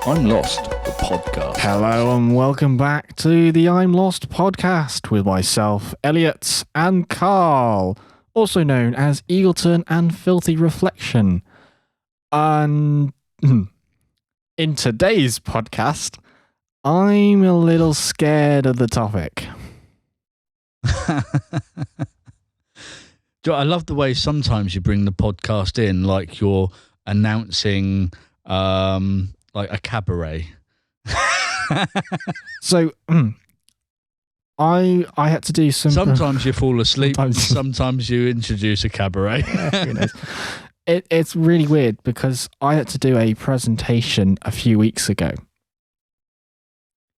I'm Lost, the podcast. Hello and welcome back to the I'm Lost podcast with myself, Elliot, and Carl, also known as Eagleton and Filthy Reflection. And in today's podcast, I'm a little scared of the topic. I love the way sometimes you bring the podcast in like you're announcing like a cabaret. So I had to do some. Sometimes you fall asleep. Sometimes you introduce a cabaret. Who knows? It's really weird because I had to do a presentation a few weeks ago,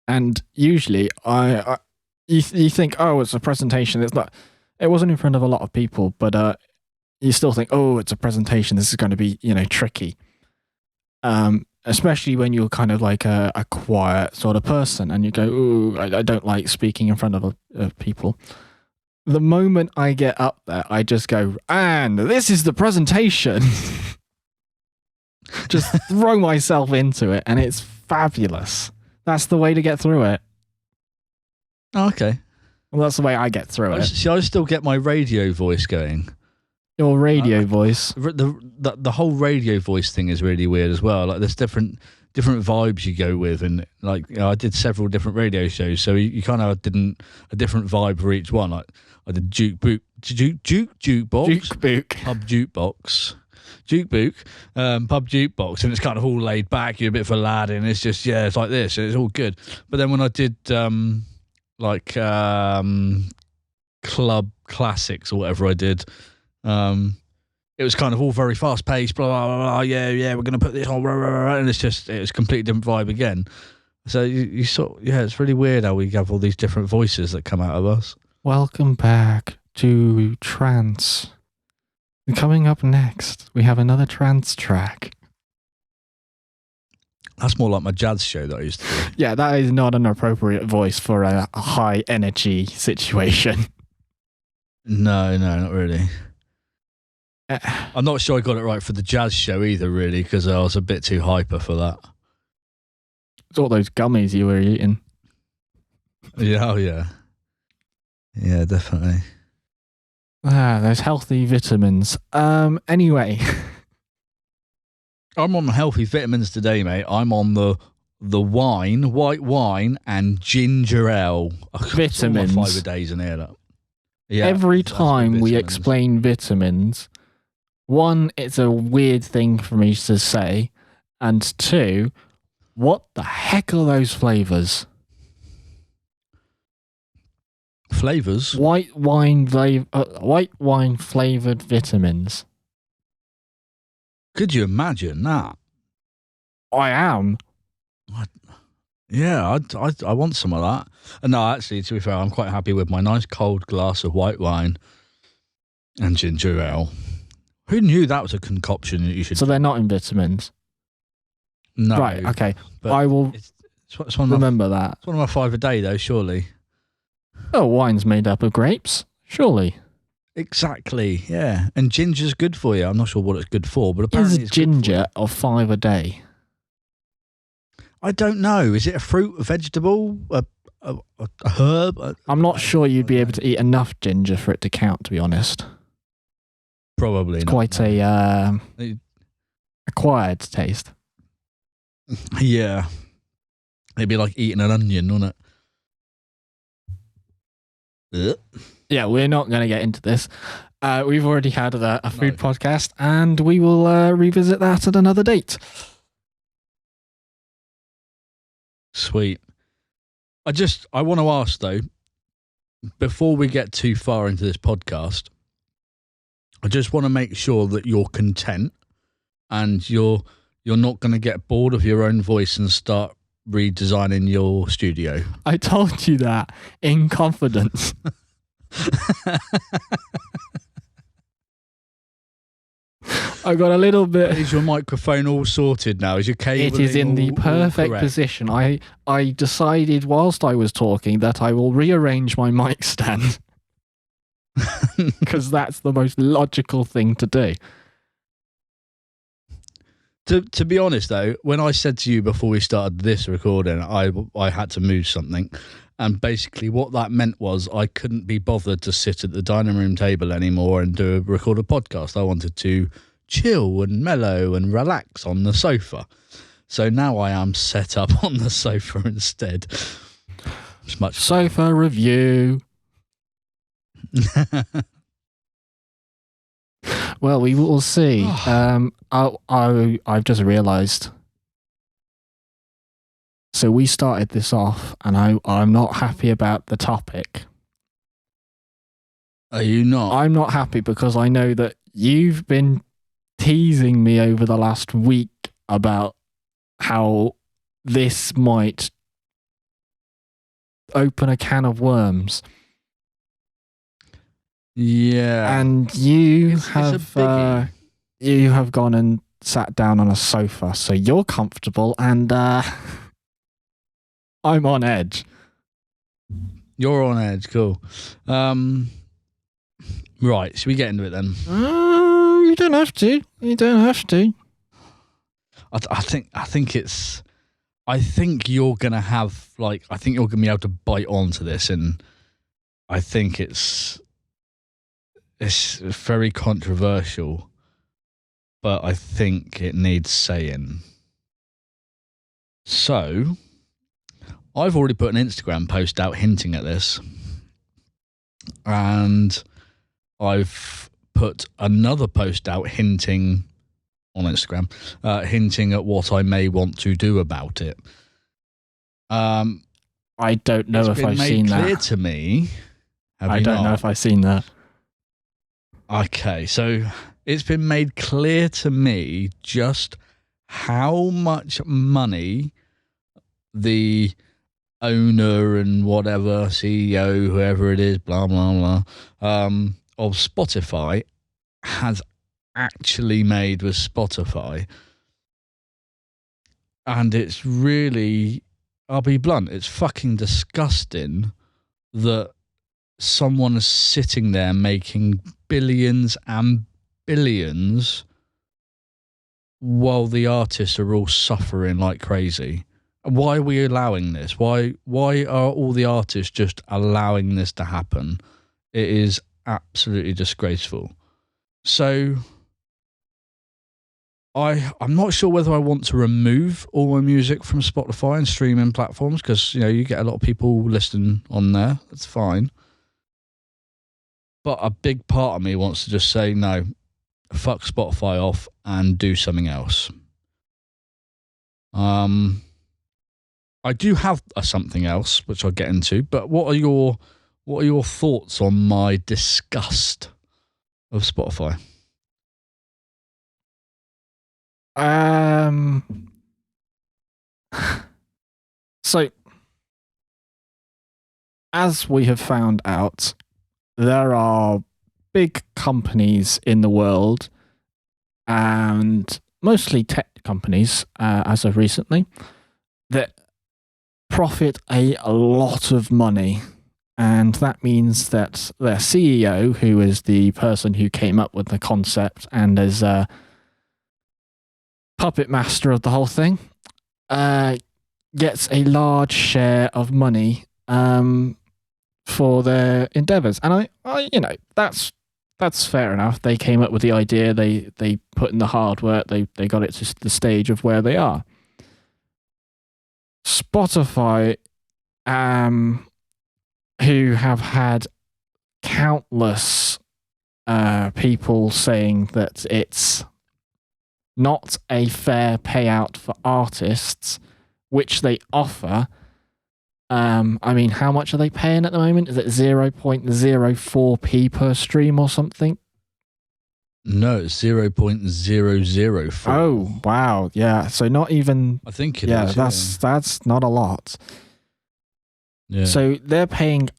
and usually you think, oh, it's a presentation. It's not. It wasn't in front of a lot of people, but you still think, oh, it's a presentation. This is going to be, tricky. Especially when you're kind of like a quiet sort of person and you go, ooh, I don't like speaking in front of people. The moment I get up there, I just go, and this is the presentation. Just throw myself into it and it's fabulous. That's the way to get through it. Oh, okay. Well, that's the way I get through it. See, I still get my radio voice going. Your radio voice. The whole radio voice thing is really weird as well. Like there's different vibes you go with, and like I did several different radio shows, so you kind of did a different vibe for each one. Like I did jukebox, pub jukebox, pub jukebox, and it's kind of all laid back. You're a bit of a lad, and it's just it's like this. It's all good. But then when I did club classics or whatever I did. It was kind of all very fast paced, blah, blah, blah, blah, yeah, we're going to put this on, blah, blah, blah, and it's a completely different vibe again. So you sort it's really weird how we have all these different voices that come out of us. Welcome back to Trance. And coming up next, we have another trance track. That's more like my jazz show that I used to do. Yeah, that is not an appropriate voice for a high energy situation. No, not really. I'm not sure I got it right for the jazz show either, really, because I was a bit too hyper for that. It's all those gummies you were eating. Yeah, yeah, definitely. Those healthy vitamins. Anyway, I'm on healthy vitamins today, mate. I'm on the white wine, and ginger ale. Vitamins. 5 a days in here. That. Yeah, every time we explain vitamins, one, it's a weird thing for me to say, and two, what the heck are those flavors? Flavors? White wine flavored vitamins. Could you imagine that? I am. Yeah, I want some of that. And no, actually, to be fair, I'm quite happy with my nice cold glass of white wine and ginger ale. Who knew that was a concoction that you should... So they're not in vitamins? No. Right, okay. I will remember that. It's one of my 5 a day, though, surely. Oh, wine's made up of grapes, surely. Exactly, yeah. And ginger's good for you. I'm not sure what it's good for, but apparently it's ginger of 5 a day? I don't know. Is it a fruit, a vegetable, a herb? I'm not sure you'd be able to eat enough ginger for it to count, to be honest. Probably it's not. Quite a acquired taste. Yeah. It'd be like eating an onion, wouldn't it? Yeah, we're not going to get into this. We've already had a food podcast, and we will revisit that at another date. Sweet. I want to ask, though, before we get too far into this podcast, I just want to make sure that you're content and you're not going to get bored of your own voice and start redesigning your studio. I told you that in confidence. I got a little bit. Is your microphone all sorted now? Is your cable? It is in the perfect position. I decided whilst I was talking that I will rearrange my mic stand because that's the most logical thing to do. To be honest though, when I said to you before we started this recording, I had to move something, and basically what that meant was I couldn't be bothered to sit at the dining room table anymore and record a podcast. I wanted to chill and mellow and relax on the sofa. So now I am set up on the sofa instead. It's much sofa review. Well, we will see. I've just realised. So we started this off, and I'm not happy about the topic. Are you not? I'm not happy because I know that you've been teasing me over the last week about how this might open a can of worms. Yeah. And you have gone and sat down on a sofa, so you're comfortable, and I'm on edge. You're on edge, cool. Right, should we get into it then? You don't have to. You don't have to. I think you're gonna have I think you're gonna be able to bite onto this, and I think it's very controversial, but I think it needs saying. So, I've already put an Instagram post out hinting at this, and I've put another post out hinting on Instagram, hinting at what I may want to do about it. I don't know if I've seen that. It's been made clear to me. I don't know if I've seen that. Okay, so it's been made clear to me just how much money the owner and whatever, CEO, whoever it is, blah, blah, blah, of Spotify has actually made with Spotify. And it's really, I'll be blunt, it's fucking disgusting that someone is sitting there making billions and billions while the artists are all suffering like crazy. Why are we allowing this? Why are all the artists just allowing this to happen? It is absolutely disgraceful. So I'm not sure whether I want to remove all my music from Spotify and streaming platforms, because you get a lot of people listening on there. That's fine. But a big part of me wants to just say, no, fuck Spotify off and do something else. I do have something else which I'll get into, but what are your thoughts on my disgust of Spotify? So, as we have found out, there are big companies in the world, and mostly tech companies, as of recently, that profit a lot of money. And that means that their CEO, who is the person who came up with the concept and is a puppet master of the whole thing, gets a large share of money for their endeavors. And I that's fair enough. They came up with the idea, they put in the hard work, they got it to the stage of where they are. Spotify, who have had countless people saying that it's not a fair payout for artists, which they offer. I mean, how much are they paying at the moment? Is it 0.04p per stream or something? No, it's 0.004. Oh, wow. Yeah. So not even. I think it is. That's not a lot. Yeah. So they're paying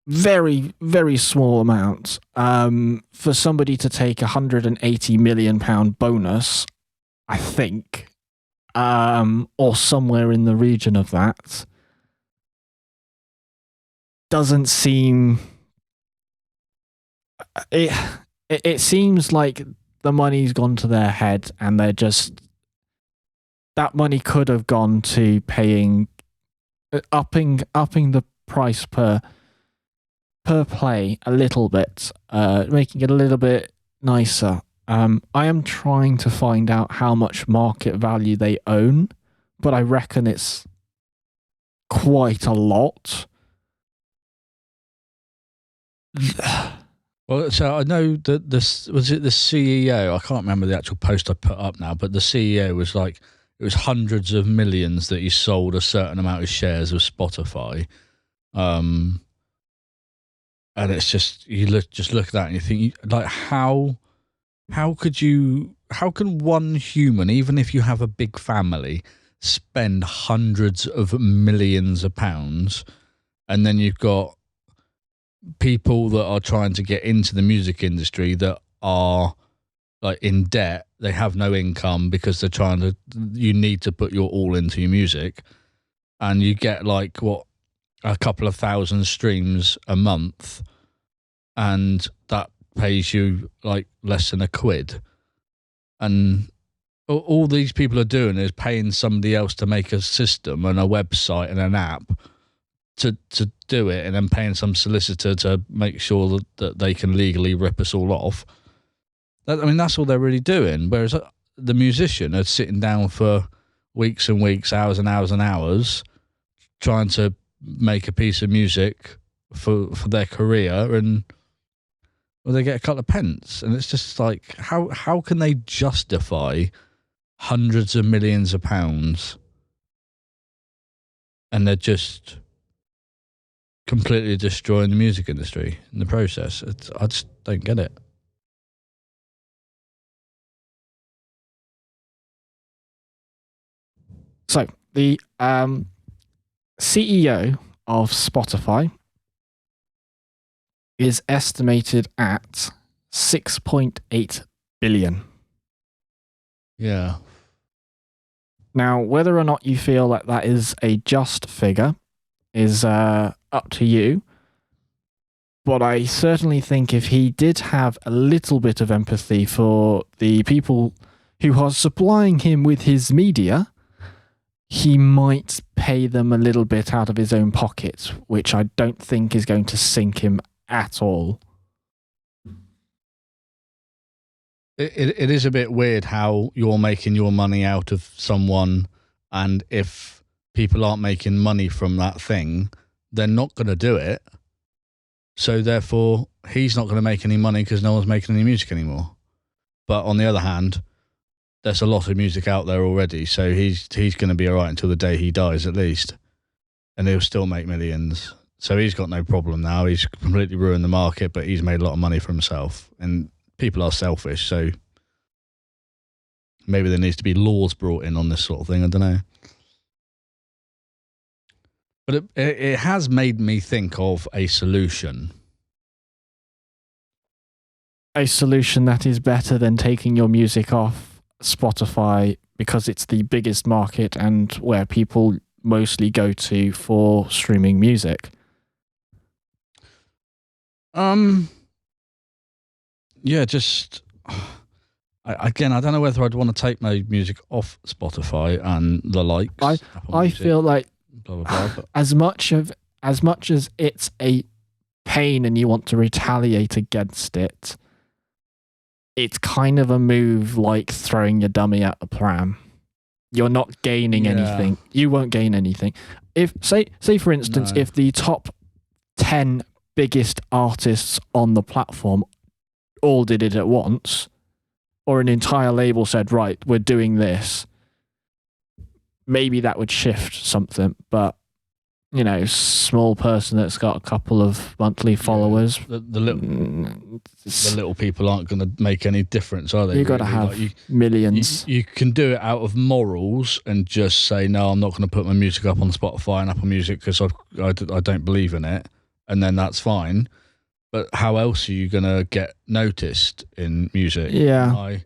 very, very small amounts for somebody to take £180 million bonus, I think, or somewhere in the region of that. Doesn't seem. It seems like the money's gone to their head and they're just that money could have gone to paying, upping the price per play a little bit, making it a little bit nicer. I am trying to find out how much market value they own, but I reckon it's quite a lot. Well, so I know that this was it. The CEO. I can't remember the actual post I put up now, but the CEO was like, it was hundreds of millions that he sold a certain amount of shares of Spotify. And it's just just look at that and you think, like, how can one human, even if you have a big family, spend hundreds of millions of pounds, and then you've got people that are trying to get into the music industry that are like in debt. They have no income because they're trying to, you need to put your all into your music, and you get like what, a couple of thousand streams a month, and that pays you like less than £1. And all these people are doing is paying somebody else to make a system and a website and an app to do it, and then paying some solicitor to make sure that they can legally rip us all off. I mean, that's all they're really doing. Whereas the musician are sitting down for weeks and weeks, hours and hours and hours, trying to make a piece of music for their career, and well, they get a couple of pence. And it's just like, how can they justify hundreds of millions of pounds, and they're just completely destroying the music industry in the process? I just don't get it. So the CEO of Spotify is estimated at 6.8 billion. Yeah. Now, whether or not you feel like that is a just figure is up to you. But I certainly think if he did have a little bit of empathy for the people who are supplying him with his media, he might pay them a little bit out of his own pocket, which I don't think is going to sink him at all. It is a bit weird how you're making your money out of someone, and if people aren't making money from that thing, they're not going to do it. So therefore, he's not going to make any money because no one's making any music anymore. But on the other hand, there's a lot of music out there already, so he's going to be all right until the day he dies at least, and he'll still make millions. So he's got no problem now. He's completely ruined the market, but he's made a lot of money for himself. And people are selfish, so maybe there needs to be laws brought in on this sort of thing. I don't know. But it has made me think of a solution. A solution that is better than taking your music off Spotify because it's the biggest market and where people mostly go to for streaming music. Yeah, just again, I don't know whether I'd want to take my music off Spotify and the likes. I feel like blah, blah, blah, but as much as it's a pain and you want to retaliate against it, it's kind of a move like throwing your dummy at the pram. You're not gaining anything. You won't gain anything. If say for instance, if the top 10 biggest artists on the platform all did it at once, or an entire label said, right, we're doing this, maybe that would shift something. But you know, small person that's got a couple of monthly followers, the little people aren't going to make any difference, are they? You've got to have millions. You can do it out of morals and just say, no, I'm not going to put my music up on Spotify and Apple Music because I don't believe in it, and then that's fine. But how else are you going to get noticed in music? Yeah.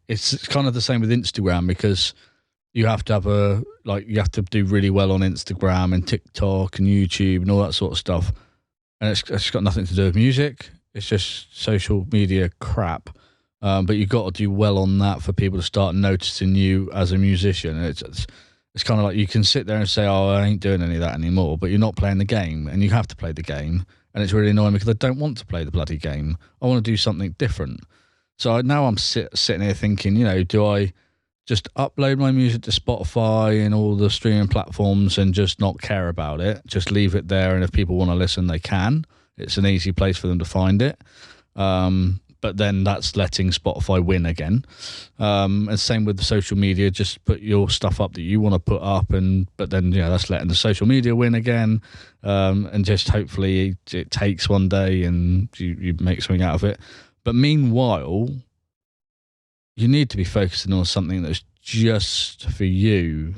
It's kind of the same with Instagram, because you have to have you have to do really well on Instagram and TikTok and YouTube and all that sort of stuff. And it's got nothing to do with music. It's just social media crap. But you've got to do well on that for people to start noticing you as a musician. It's kind of like you can sit there and say, "Oh, I ain't doing any of that anymore," but you're not playing the game, and you have to play the game, and it's really annoying because I don't want to play the bloody game. I want to do something different. So now I'm sitting here thinking, do I just upload my music to Spotify and all the streaming platforms and just not care about it? Just leave it there, and if people want to listen, they can. It's an easy place for them to find it. But then that's letting Spotify win again. And same with the social media. Just put your stuff up that you want to put up, but then that's letting the social media win again. And just hopefully it takes one day and you make something out of it. But meanwhile, you need to be focusing on something that's just for you.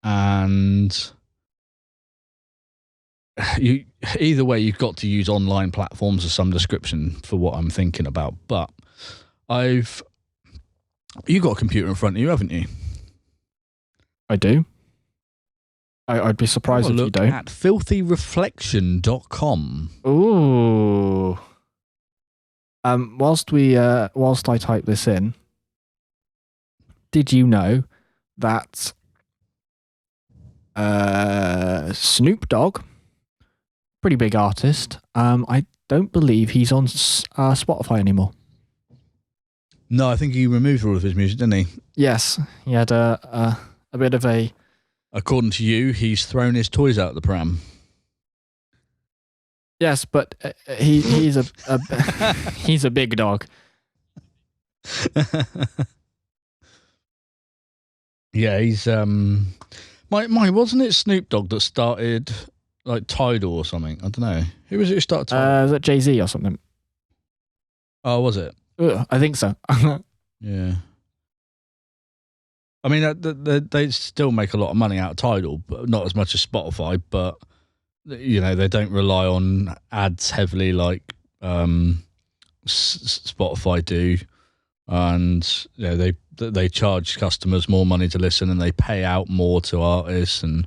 And either way, you've got to use online platforms of some description for what I'm thinking about. But you got a computer in front of you, haven't you? I do. I'd be surprised if you don't. At filthyreflection.com. Ooh. Whilst I type this in, did you know that Snoop Dogg, pretty big artist, I don't believe he's on Spotify anymore. No, I think he removed all of his music, didn't he? Yes, he had a bit of a... According to you, he's thrown his toys out the pram. Yes, but he's a he's a big dog. Yeah, he's wasn't it Snoop Dogg that started like Tidal or something? I don't know. Who was it who started Tidal? Was it Jay-Z or something? Oh, was it? I think so. Yeah. I mean, they still make a lot of money out of Tidal, but not as much as Spotify. But they don't rely on ads heavily like Spotify do, and they charge customers more money to listen, and they pay out more to artists, and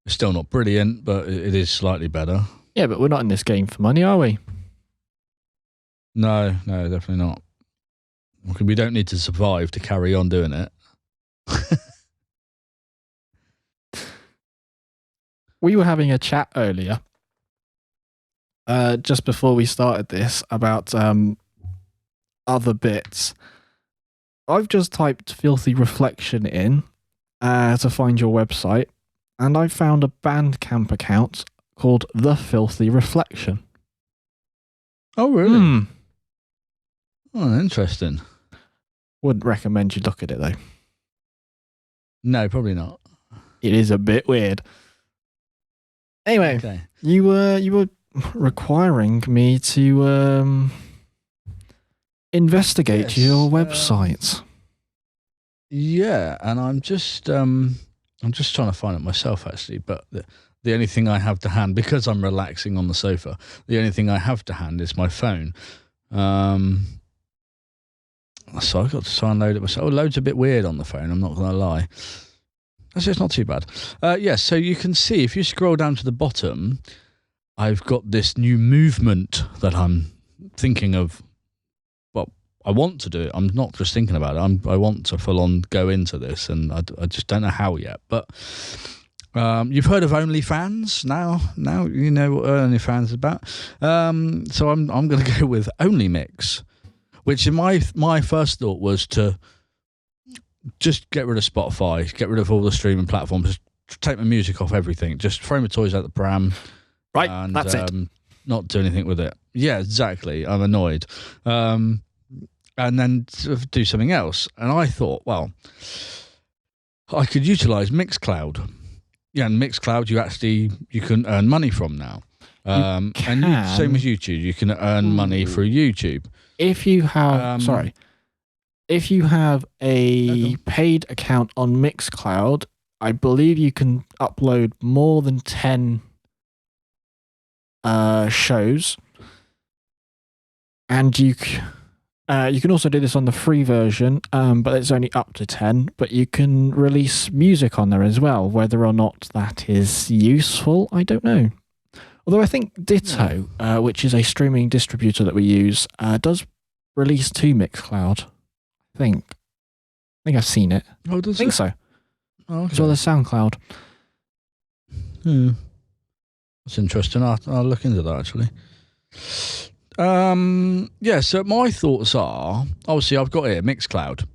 it's still not brilliant, but it is slightly better. Yeah, but we're not in this game for money, are we? No, definitely not. We don't need to survive to carry on doing it. We were having a chat earlier, just before we started this, about other bits. I've just typed Filthy Reflection in to find your website, and I found a Bandcamp account called The Filthy Reflection. Oh, really? Oh, interesting. Wouldn't recommend you look at it, though. No, probably not. It is a bit weird. Anyway, okay. you were requiring me to investigate your website. Yeah, and I'm just trying to find it myself actually, but the only thing I have to hand, because I'm relaxing on the sofa, the only thing I have to hand is my phone. So I've got to try and load it myself. Load's a bit weird on the phone, I'm not going to lie. Actually, it's not too bad. So you can see, if you scroll down to the bottom, I've got this new movement that I'm thinking of. Well, I want to do it. I'm not just thinking about it. I want to full on go into this, and I just don't know how yet. But you've heard of OnlyFans now. Now you know what OnlyFans is about. So I'm going to go with OnlyMix, which in my first thought was to just get rid of Spotify, get rid of all the streaming platforms, just take my music off everything, just throw my toys out the pram. Right, and, that's it. Not do anything with it. Yeah, exactly. I'm annoyed. And then do something else. And I thought, well, I could utilize Mixcloud. Yeah, and Mixcloud you can earn money from now. And same as YouTube, you can earn money through YouTube. If you have if you have a paid account on Mixcloud, I believe you can upload more than 10 shows, and you can also do this on the free version, but it's only up to 10. But you can release music on there as well. Whether or not that is useful, I don't know. Although I think Ditto, which is a streaming distributor that we use, does release to Mixcloud. I think I've seen it. Oh, does I think it? so. Oh, okay. As well as SoundCloud. That's interesting. I'll look into that actually. So my thoughts are, obviously I've got here Mixcloud.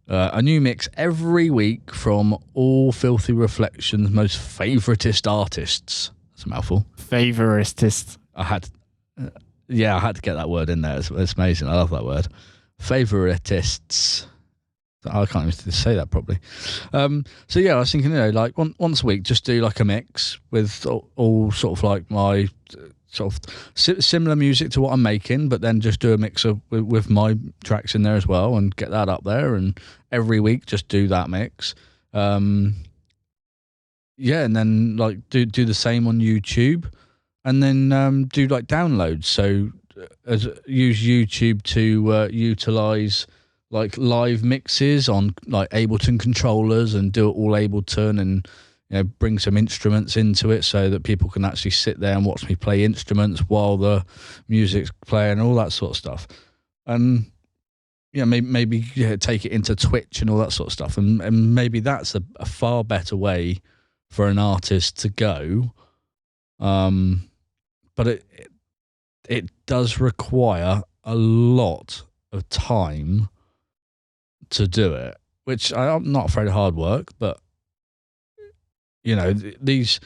A new mix every week from all Filthy Reflections' most favoritist artists. That's a mouthful. Favoritist. I had to get that word in there. It's amazing. I love that word. Favoritists. I can't even say that properly. I was thinking, like once a week, just do like a mix with all sort of like my sort of similar music to what I'm making, but then just do a mix with my tracks in there as well and get that up there. And every week, just do that mix. And then like do the same on YouTube, and then do like downloads. So use YouTube to utilize like live mixes on like Ableton controllers and do it all Ableton, and bring some instruments into it so that people can actually sit there and watch me play instruments while the music's playing and all that sort of stuff. And maybe take it into Twitch and all that sort of stuff, and maybe that's a far better way for an artist to go. But it does require a lot of time to do it, which I'm not afraid of hard work, but these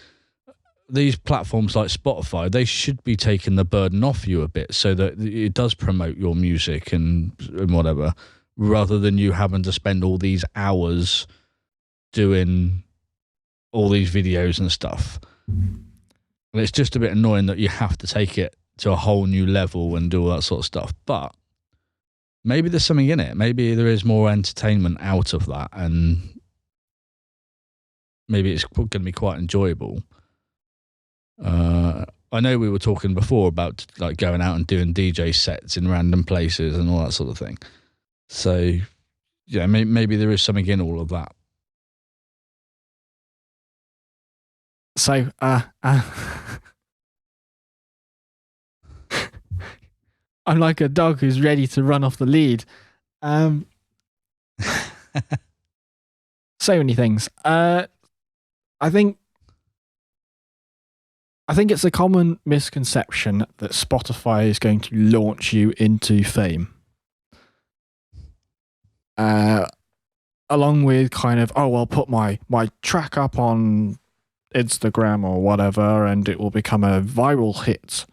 platforms like Spotify, they should be taking the burden off you a bit so that it does promote your music and whatever, rather than you having to spend all these hours doing all these videos and stuff. And it's just a bit annoying that you have to take it to a whole new level and do all that sort of stuff. But maybe there's something in it. Maybe there is more entertainment out of that, and maybe it's going to be quite enjoyable. I know we were talking before about like going out and doing DJ sets in random places and all that sort of thing. So, maybe there is something in all of that. So, I'm like a dog who's ready to run off the lead. So many things. I think it's a common misconception that Spotify is going to launch you into fame. Along with kind of, I'll put my track up on Instagram or whatever, and it will become a viral hit.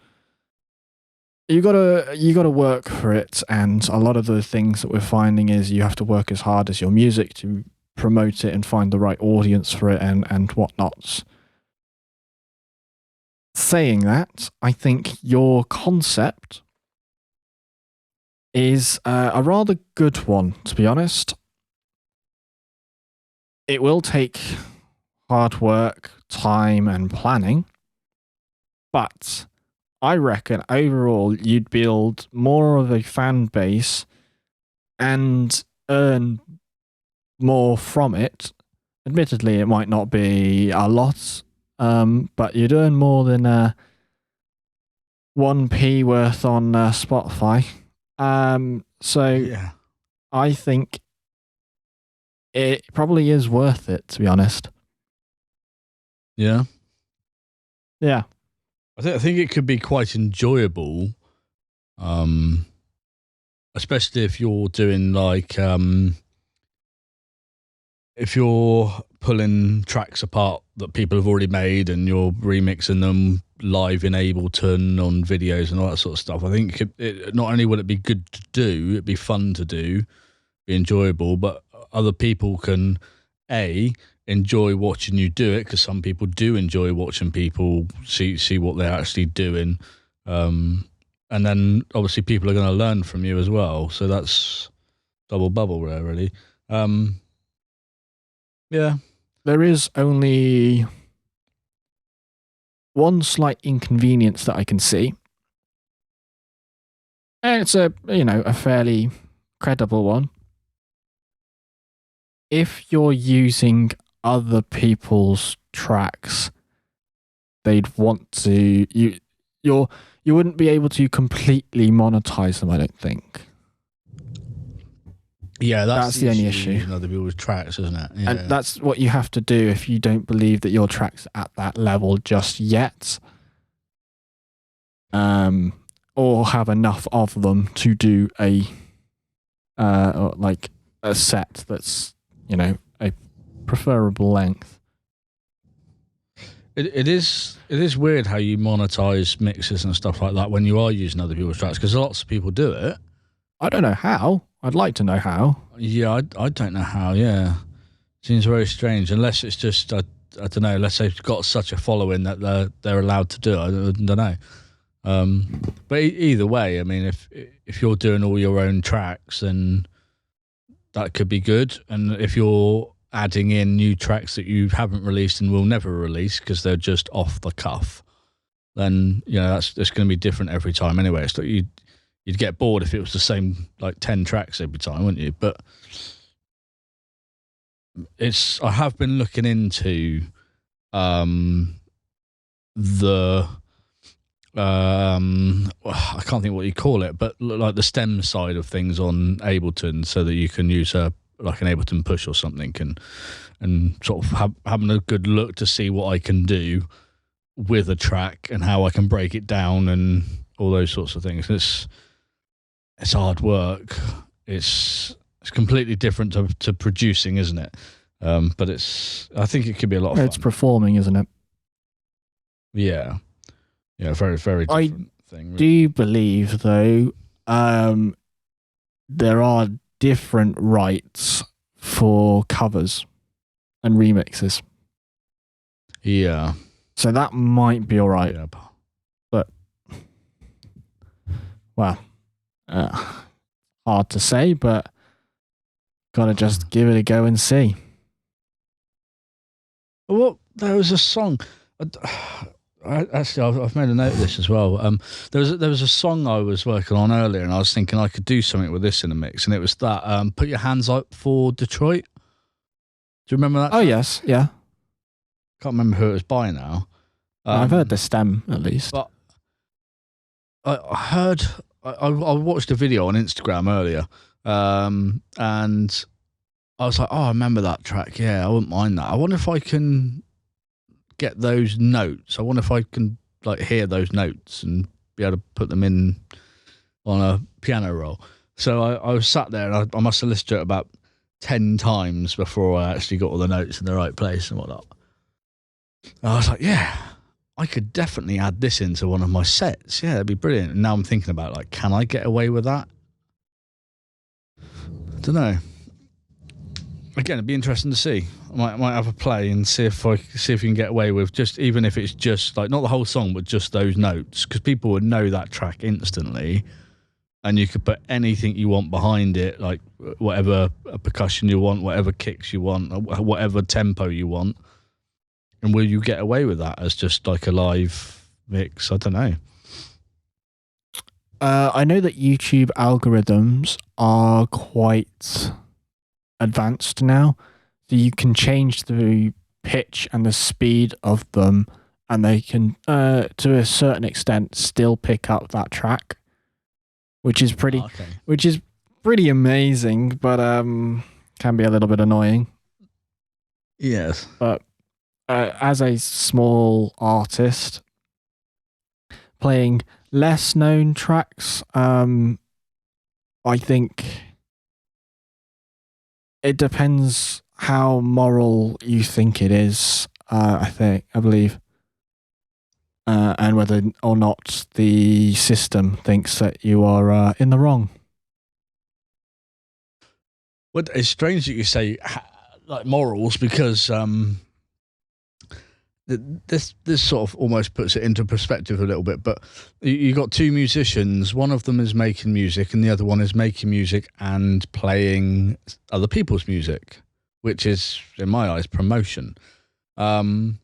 You gotta work for it, and a lot of the things that we're finding is you have to work as hard as your music to promote it and find the right audience for it and whatnot. Saying that, I think your concept is a rather good one, to be honest. It will take hard work, time, and planning, but I reckon overall you'd build more of a fan base and earn more from it. Admittedly, it might not be a lot, but you'd earn more than 1p worth on Spotify. I think it probably is worth it, to be honest. Yeah. Yeah. I think it could be quite enjoyable, especially if you're doing like if you're pulling tracks apart that people have already made and you're remixing them live in Ableton on videos and all that sort of stuff. I think it not only would it be good to do, it'd be fun to do, be enjoyable, but other people can enjoy watching you do it, because some people do enjoy watching people see what they're actually doing, and then obviously people are going to learn from you as well, so that's double bubble there, really. There is only one slight inconvenience that I can see, and it's a fairly credible one. If you're using other people's tracks they'd want to you wouldn't be able to completely monetize them, I don't think. Yeah, that's the only issue. Using other people's tracks, isn't it? Yeah. And that's what you have to do if you don't believe that your track's at that level just yet. Or have enough of them to do a set that's, a preferable length. It is weird how you monetize mixes and stuff like that when you are using other people's tracks, because lots of people do it. I don't know how. I'd like to know how. Yeah, I don't know how. Yeah, seems very strange. Unless it's just I don't know. Unless they've got such a following that they're allowed to do it. I don't know. But either way, I mean, if you're doing all your own tracks, then that could be good. And if you're adding in new tracks that you haven't released and will never release because they're just off the cuff, then it's going to be different every time anyway. So you'd get bored if it was the same 10 tracks every time, wouldn't you? But I have been looking into I can't think what you call it, but like the stem side of things on Ableton, so that you can use an Ableton push or something, and sort of having a good look to see what I can do with a track and how I can break it down and all those sorts of things. It's hard work. It's completely different to producing, isn't it? But I think it could be a lot of fun. It's performing, isn't it? Yeah. Yeah, very, very different thing. Really. Do you believe, though, there are different rights for covers and remixes? Yeah. So that might be all right. Yeah. But, well, hard to say, but gotta just give it a go and see. Well, there was a song. I've made a note of this as well. There was a song I was working on earlier, and I was thinking I could do something with this in the mix, and it was that "Put Your Hands Up for Detroit." Do you remember that? Oh yes, yeah. Can't remember who it was by now. I've heard the stem at least. But I heard I watched a video on Instagram earlier, and I was like, "Oh, I remember that track. Yeah, I wouldn't mind that. I wonder if I can get those notes. I wonder if I can hear those notes and be able to put them in on a piano roll." So I was sat there, and I must have listened to it about 10 times before I actually got all the notes in the right place and whatnot. And I was like, yeah, I could definitely add this into one of my sets. Yeah, that'd be brilliant. And now I'm thinking about can I get away with that? I don't know. Again, it'd be interesting to see. I might have a play and see if you can get away with even if it's just not the whole song, but just those notes, because people would know that track instantly, and you could put anything you want behind it, like whatever percussion you want, whatever kicks you want, whatever tempo you want. And will you get away with that as just a live mix? I don't know. I know that YouTube algorithms are quite advanced now, so you can change the pitch and the speed of them, and they can to a certain extent still pick up that track, which is pretty amazing, but can be a little bit annoying. Yes. But as a small artist playing less known tracks, I think it depends how moral you think it is, I believe. And whether or not the system thinks that you are in the wrong. Well, it's strange that you say morals, because this sort of almost puts it into perspective a little bit. But you got two musicians. One of them is making music, and the other one is making music and playing other people's music, which is, in my eyes, promotion. And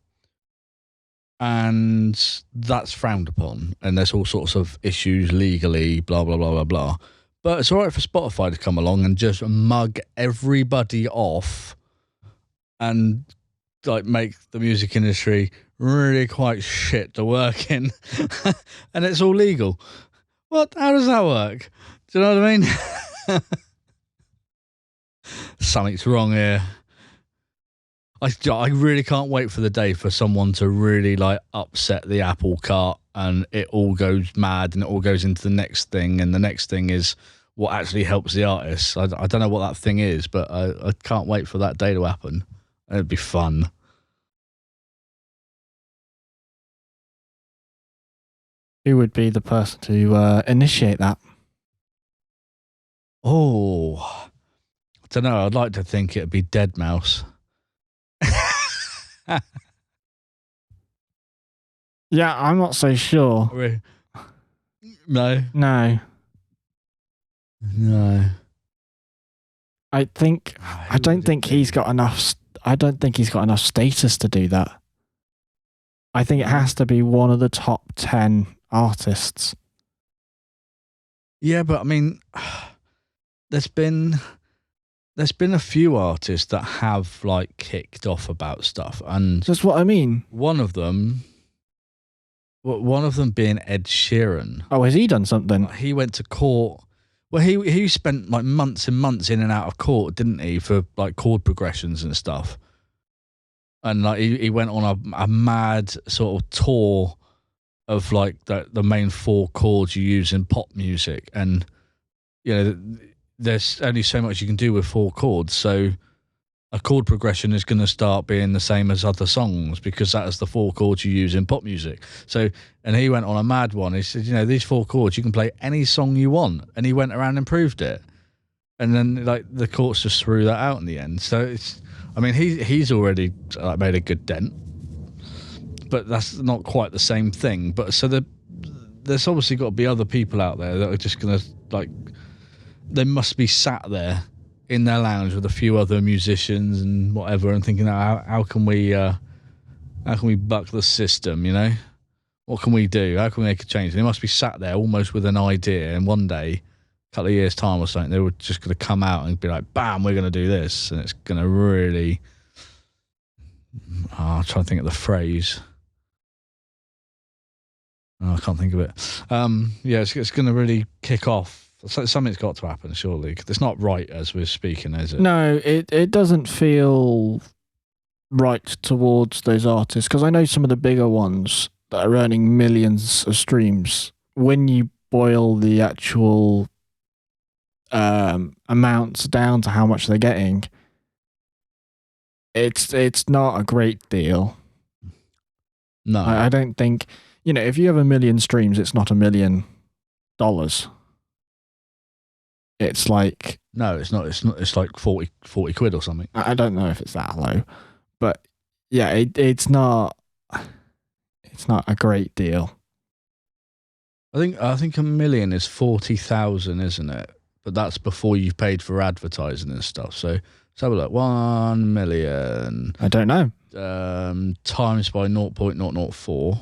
that's frowned upon, and there's all sorts of issues legally, blah, blah, blah, blah, blah. But it's all right for Spotify to come along and just mug everybody off and make the music industry really quite shit to work in, and it's all legal. What? How does that work? Do you know what I mean? Something's wrong here. I really can't wait for the day for someone to really like upset the apple cart and it all goes mad and it all goes into the next thing, and the next thing is what actually helps the artist. I don't know what that thing is, but I can't wait for that day to happen. It'd be fun. Who would be the person to initiate that? Oh, I don't know. I'd like to think it'd be Dead Mouse. Yeah, I'm not so sure. No. No. I don't think he's got enough. I don't think he's got enough status to do that. I think it has to be one of the top 10 artists. Yeah, but I mean, there's been a few artists that have like kicked off about stuff, and That's what I mean. one of them being Ed Sheeran. Oh, has he done something? He went to court. Well, he spent like months and months in and out of court, didn't he, for like chord progressions and stuff. And like he went on a mad sort of tour of like the main 4 chords you use in pop music, and you know there's only so much you can do with 4 chords, so a chord progression is going to start being the same as other songs because that is the 4 chords you use in pop music. So, and he went on a mad one. He said, these 4 chords, you can play any song you want. And he went around and proved it. And then like the courts just threw that out in the end. So it's, I mean, he's already made a good dent, but that's not quite the same thing. But so there's obviously got to be other people out there that are just going to like, they must be sat there in their lounge with a few other musicians and whatever, and thinking, how can we buck the system? What can we do? How can we make a change? And they must be sat there almost with an idea, and one day, a couple of years time or something, they were just going to come out and be like, "Bam, we're going to do this," and it's going to really. I'm trying to think of the phrase. I can't think of it. It's going to really kick off. So something's got to happen, surely. It's not right as we're speaking, is it? No, it doesn't feel right towards those artists, because I know some of the bigger ones that are earning millions of streams. When you boil the actual amounts down to how much they're getting, it's not a great deal. No, I don't think, if you have 1 million streams, it's not $1 million. It's like... No, it's not. It's like 40 quid or something. I don't know if it's that low. But yeah, it's not a great deal. I think 1 million is 40,000, isn't it? But that's before you've paid for advertising and stuff. So let's have a look. 1 million. I don't know. Times by 0.004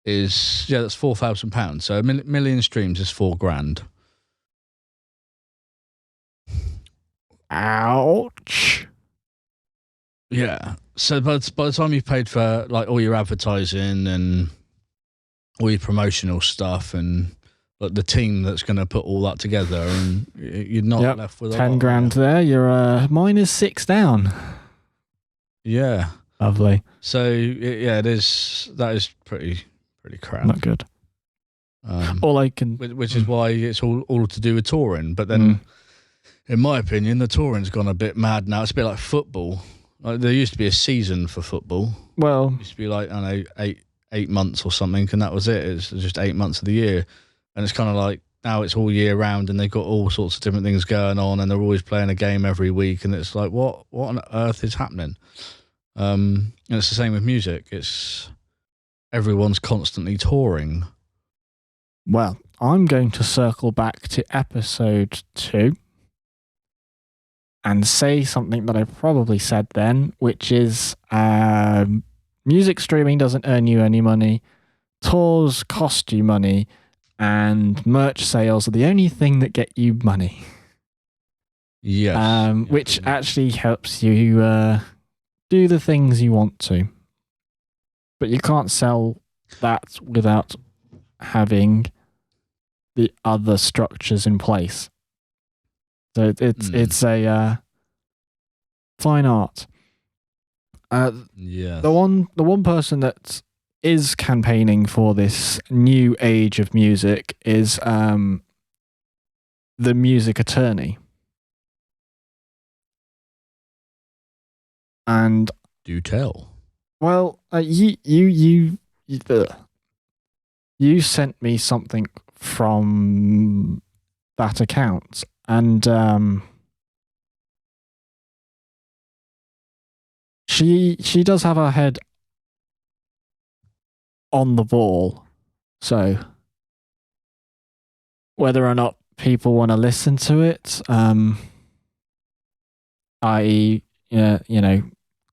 is, that's £4,000. So a million streams is $4,000. Ouch. Yeah. So by the time you've paid for like all your advertising and all your promotional stuff and like the team that's going to put all that together, and you're not left with 10 grand there. You're -6 down. Yeah. Lovely. So it is. That is pretty crap. Not good. Which is why it's all to do with touring. But then, in my opinion, the touring's gone a bit mad now. It's a bit like football. Like there used to be a season for football. Well, it used to be like, I don't know, eight months or something, and that was it. It's just 8 months of the year, and it's kind of like now it's all year round, and they've got all sorts of different things going on, and they're always playing a game every week, and it's like, what on earth is happening? And it's the same with music. It's everyone's constantly touring. Well, I'm going to circle back to episode 2 and say something that I probably said then, which is music streaming doesn't earn you any money, tours cost you money, and merch sales are the only thing that get you money. Yes. Which actually helps you do the things you want to. But you can't sell that without having the other structures in place. So it's a fine art. Yeah. The one person that is campaigning for this new age of music is the music attorney. And do tell. well, you sent me something from that account, and she does have her head on the ball. So whether or not people want to listen to it, i.e.,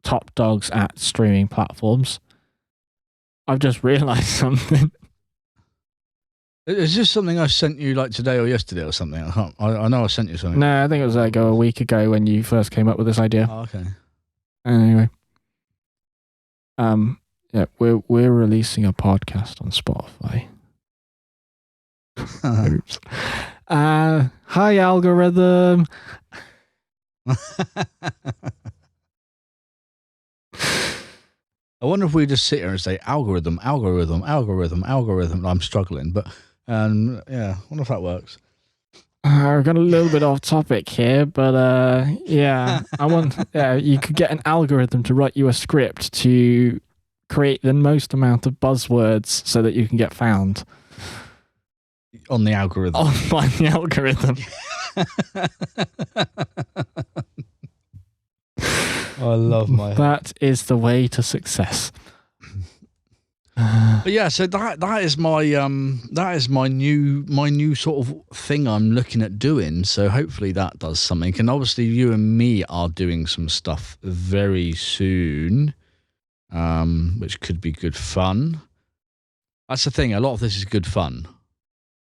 top dogs at streaming platforms, I've just realised something. Is this something I sent you like today or yesterday or something? I know I sent you something. No, I think it was like a week ago when you first came up with this idea. Oh, okay. Anyway, yeah, we're releasing a podcast on Spotify. Oops. Hi, algorithm. I wonder if we just sit here and say algorithm. I'm struggling, but yeah, I wonder if that works. We're got a little bit off topic here, but yeah, you could get an algorithm to write you a script to create the most amount of buzzwords so that you can get found on the algorithm. By the algorithm. I love my. That is the way to success. But yeah, so that is my new sort of thing I'm looking at doing. So hopefully that does something. And obviously you and me are doing some stuff very soon, which could be good fun. That's the thing. A lot of this is good fun.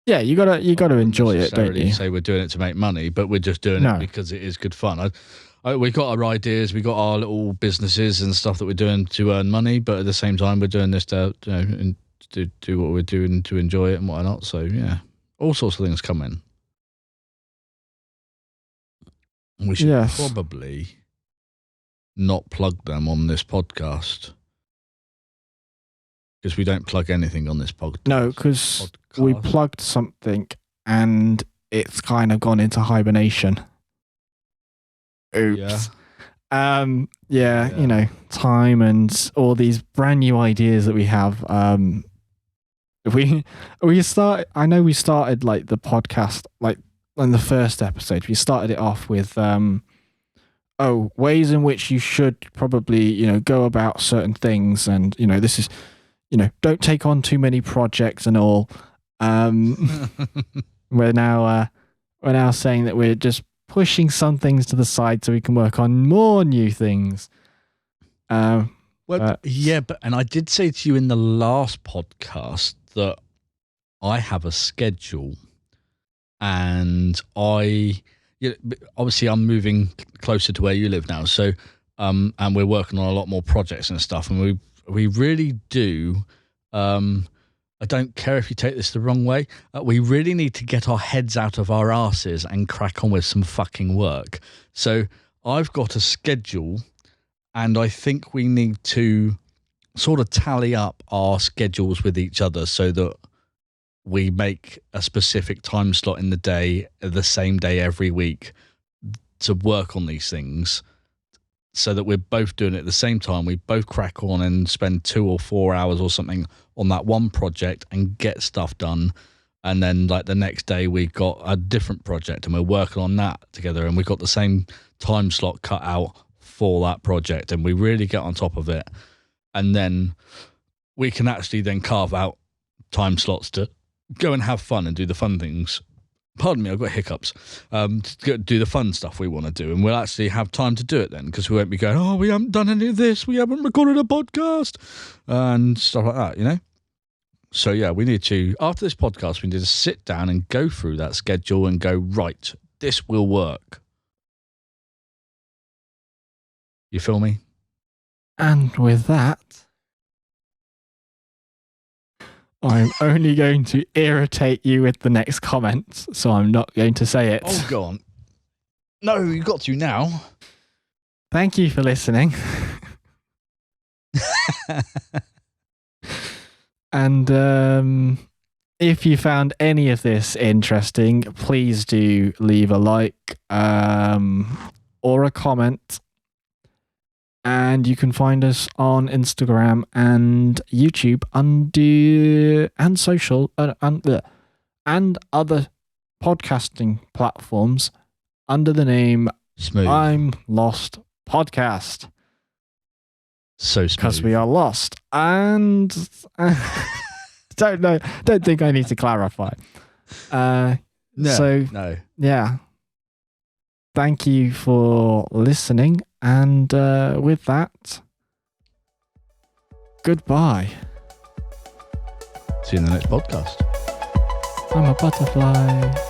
Yeah, you gotta enjoy it, don't you? Say we're doing it to make money, but we're just doing it because it is good fun. We got our ideas, we got our little businesses and stuff that we're doing to earn money, but at the same time, we're doing this to do what we're doing to enjoy it and whatnot. So yeah, all sorts of things come in. We should probably not plug them on this podcast because we don't plug anything on this podcast. No, because we plugged something and it's kind of gone into hibernation. Oops. Yeah. Time and all these brand new ideas that we have. We started like the podcast like in the first episode. We started it off with ways in which you should probably, go about certain things, and this is, don't take on too many projects and all. We're now saying that we're just pushing some things to the side so we can work on more new things. And I did say to you in the last podcast that I have a schedule, and obviously I'm moving closer to where you live now, so and we're working on a lot more projects and stuff, and we really do. I don't care if you take this the wrong way. We really need to get our heads out of our asses and crack on with some fucking work. So I've got a schedule, and I think we need to sort of tally up our schedules with each other so that we make a specific time slot in the day, the same day every week, to work on these things, so that we're both doing it at the same time. We both crack on and spend 2 or 4 hours or something on that one project and get stuff done. And then like the next day we got a different project and we're working on that together, and we've got the same time slot cut out for that project, and we really get on top of it. And then we can actually then carve out time slots to go and have fun and do the fun things. Pardon me, I've got hiccups. To do the fun stuff we want to do, and we'll actually have time to do it then, because we won't be going, we haven't done any of this, we haven't recorded a podcast, and stuff like that, So yeah, we need to, after this podcast, we need to sit down and go through that schedule and go, right, this will work. You feel me? And with that, I'm only going to irritate you with the next comment, so I'm not going to say it. Oh, go on. No, you've got to now. Thank you for listening. And if you found any of this interesting, please do leave a like or a comment. And you can find us on Instagram and YouTube and social and other podcasting platforms under the name Smooth. I'm Lost Podcast. So smooth. Because we are lost. And don't think I need to clarify. No. Yeah. Thank you for listening. And with that, goodbye. See you in the next podcast. I'm a butterfly.